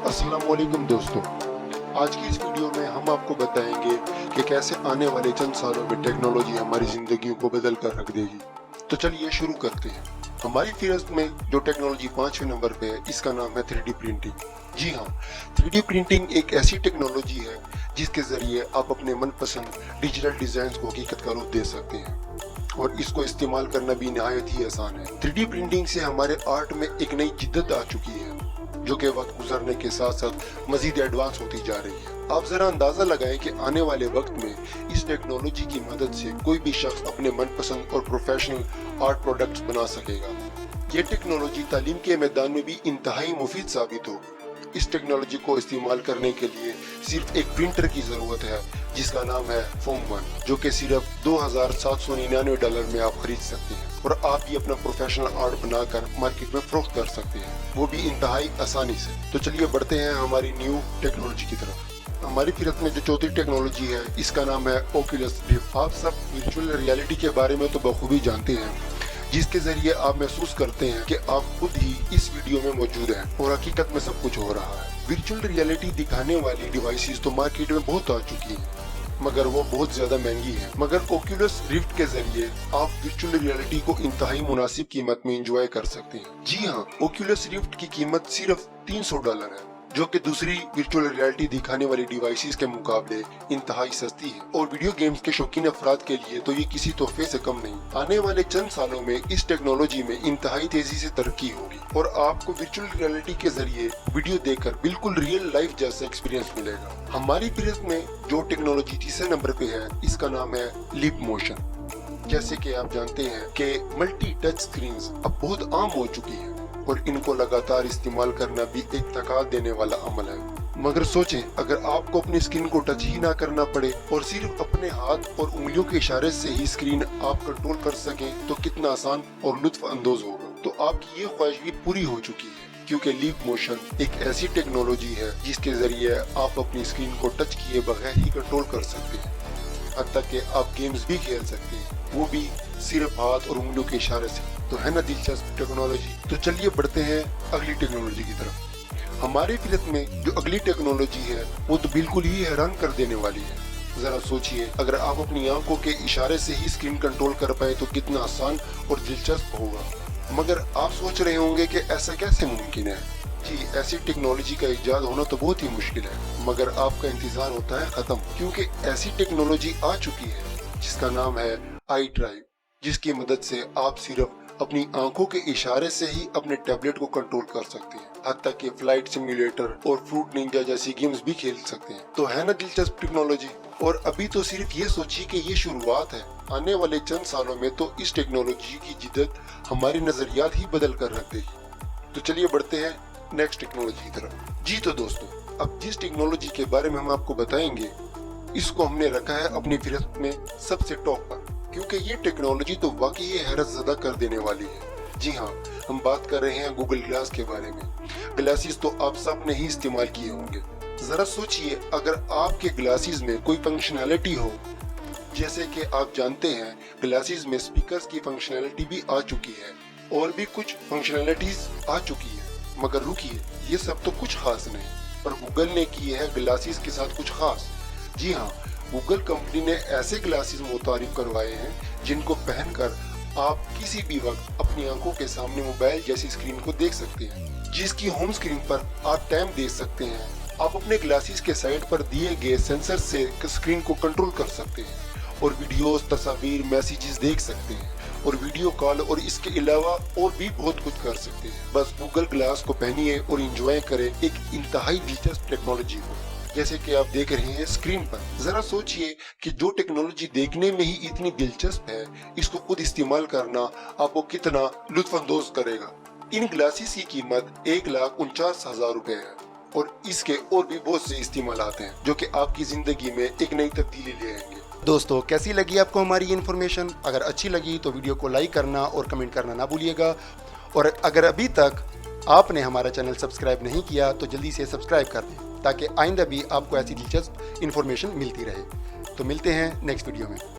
अस्सलाम वालेकुम दोस्तों, आज की इस वीडियो में हम आपको बताएंगे कि कैसे आने वाले चंद सालों में टेक्नोलॉजी हमारी जिंदगियों को बदल कर रख देगी। तो चलिए शुरू करते हैं। हमारी फहरिस्त में जो टेक्नोलॉजी 5वें नंबर पे है, इसका नाम है 3D प्रिंटिंग। जी हाँ, 3D प्रिंटिंग एक ऐसी टेक्नोलॉजी है जिसके जरिए आप अपने मनपसंद डिजिटल डिजाइन को हकीकत का रूप दे सकते हैं और इसको इस्तेमाल करना भी निहायत ही आसान है। 3D प्रिंटिंग से हमारे आर्ट में एक नई जिद्दत आ चुकी है जो कि वक्त गुजरने के साथ साथ मजीद एडवांस होती जा रही है। आप जरा अंदाजा लगाएं कि आने वाले वक्त में इस टेक्नोलॉजी की मदद से कोई भी शख्स अपने मनपसंद और प्रोफेशनल आर्ट प्रोडक्ट्स बना सकेगा। ये टेक्नोलॉजी तालीम के मैदान में भी इंतहाई मुफीद साबित हो। इस टेक्नोलॉजी को इस्तेमाल करने के लिए सिर्फ एक प्रिंटर की जरूरत है जिसका नाम है फोम वन, जो कि सिर्फ $2,799 में आप खरीद सकते हैं और आप भी अपना प्रोफेशनल आर्ट बनाकर मार्केट में फरोख्त कर सकते हैं, वो भी इंतहाई आसानी से। तो चलिए बढ़ते हैं हमारी न्यू टेक्नोलॉजी की तरफ। हमारी फिरत में जो चौथी टेक्नोलॉजी है, इसका नाम है ओक्यूलस रिफ्ट। आप सब वर्चुअल रियलिटी के बारे में तो बखूबी जानते हैं, जिसके जरिए आप महसूस करते हैं कि आप खुद ही इस वीडियो में मौजूद हैं और हकीकत में सब कुछ हो रहा है। वर्चुअल रियलिटी दिखाने वाली डिवाइसेस तो मार्केट में बहुत आ चुकी हैं, मगर वो बहुत ज्यादा महंगी है। मगर ओक्यूलस रिफ्ट के जरिए आप वर्चुअल रियलिटी को इंतहाई मुनासिब कीमत में एंजॉय कर सकते हैं। जी हाँ, ओक्यूलस रिफ्ट की कीमत सिर्फ $300 है, जो कि दूसरी वर्चुअल रियलिटी दिखाने वाली डिवाइसेस के मुकाबले इंतहाई सस्ती है। और वीडियो गेम्स के शौकीन अफराद के लिए तो ये किसी तोहफे से कम नहीं। आने वाले चंद सालों में इस टेक्नोलॉजी में इंतहाई तेजी से तरक्की होगी और आपको वर्चुअल रियलिटी के जरिए वीडियो देखकर बिल्कुल रियल लाइफ जैसा एक्सपीरियंस मिलेगा। हमारी फिहरिस्त में जो टेक्नोलॉजी तीसरे नंबर पे है, इसका नाम है लीप मोशन। जैसे कि आप जानते हैं कि मल्टी टच स्क्रीन्स अब बहुत आम हो चुकी है और इनको लगातार इस्तेमाल करना भी एक थका देने वाला अमल है। मगर सोचें, अगर आपको अपनी स्क्रीन को टच ही ना करना पड़े और सिर्फ अपने हाथ और उंगलियों के इशारे से ही स्क्रीन आप कंट्रोल कर सकें तो कितना आसान और लुत्फ अंदोज होगा। तो आपकी ये ख्वाहिश भी पूरी हो चुकी है, क्योंकि लीप मोशन एक ऐसी टेक्नोलॉजी है जिसके जरिए आप अपनी स्क्रीन को टच किए बगैर ही कंट्रोल कर सकते हैं। हत्ता कि आप गेम्स भी खेल सकते हैं, वो भी सिर्फ हाथ और उंगलियों के इशारे से। तो है ना दिलचस्प टेक्नोलॉजी। तो चलिए बढ़ते हैं अगली टेक्नोलॉजी की तरफ। हमारे फिरत में जो अगली टेक्नोलॉजी है, वो तो बिल्कुल ही हैरान कर देने वाली है। जरा सोचिए, अगर आप अपनी आंखों के इशारे से ही स्क्रीन कंट्रोल कर पाए तो कितना आसान और दिलचस्प होगा। मगर आप सोच रहे होंगे कि ऐसा कैसे मुमकिन है। जी, ऐसी टेक्नोलॉजी का इजाद होना तो बहुत ही मुश्किल है, मगर आपका इंतजार होता है खत्म, क्योंकि ऐसी टेक्नोलॉजी आ चुकी है जिसका नाम है आई ड्राइव, जिसकी मदद से आप सिर्फ अपनी आंखों के इशारे से ही अपने टैबलेट को कंट्रोल कर सकते हैं। हत्ता कि फ्लाइट सिमुलेटर और फ्रूट निंजा जैसी गेम्स भी खेल सकते हैं। तो है ना दिलचस्प टेक्नोलॉजी। और अभी तो सिर्फ ये सोचिए कि ये शुरुआत है। आने वाले चंद सालों में तो इस टेक्नोलॉजी की जिद्दत हमारी नजरियात ही बदल कर रख देगी। तो चलिए बढ़ते हैं नेक्स्ट टेक्नोलॉजी की तरफ। जी तो दोस्तों, अब जिस टेक्नोलॉजी के बारे में हम आपको बताएंगे, इसको हमने रखा है अपनी फिहरिस्त में सबसे टॉप पर, क्योंकि ये टेक्नोलॉजी तो वाकई हैरत ज़दा कर देने वाली है। जी हाँ, हम बात कर रहे हैं गूगल ग्लास के बारे में। ग्लासेस तो आप सब ने ही इस्तेमाल किए होंगे। जरा सोचिए, अगर आपके ग्लासेस में कोई फंक्शनैलिटी हो, जैसे कि आप जानते हैं ग्लासेस में स्पीकर्स की फंक्शनैलिटी भी आ चुकी है और भी कुछ फंक्शनैलिटीज आ चुकी है। मगर रुकिए, ये सब तो कुछ खास नहीं, पर गूगल ने की है ग्लासेस के साथ कुछ खास। जी हाँ, गूगल कंपनी ने ऐसे ग्लासेस मुतारिफ करवाए हैं जिनको पहनकर आप किसी भी वक्त अपनी आंखों के सामने मोबाइल जैसी स्क्रीन को देख सकते हैं, जिसकी होम स्क्रीन पर आप टाइम देख सकते हैं। आप अपने ग्लासेस के साइड पर दिए गए सेंसर से स्क्रीन को कंट्रोल कर सकते हैं और वीडियोस, तस्वीर, मैसेजेस देख सकते हैं और वीडियो कॉल और इसके अलावा और भी बहुत कुछ कर सकते हैं। बस गूगल ग्लास को पहनिए और एंजॉय करें एक इंतहाई दिलचस्प टेक्नोलॉजी को, जैसे कि आप देख रहे हैं स्क्रीन पर। जरा सोचिए कि जो टेक्नोलॉजी देखने में ही इतनी दिलचस्प है, इसको खुद इस्तेमाल करना आपको कितना लुत्फानंदोज करेगा। इन ग्लासेस की कीमत $1,49,000 है और इसके और भी बहुत से इस्तेमाल आते हैं जो कि आपकी जिंदगी में एक नई तब्दीली ले आएंगे। दोस्तों, कैसी लगी आपको हमारी इन्फॉर्मेशन? अगर अच्छी लगी तो वीडियो को लाइक करना और कमेंट करना ना भूलिएगा। और अगर अभी तक आपने हमारा चैनल सब्सक्राइब नहीं किया तो जल्दी से सब्सक्राइब कर दें, ताकि आइंदा भी आपको ऐसी दिलचस्प इन्फॉर्मेशन मिलती रहे। तो मिलते हैं नेक्स्ट वीडियो में।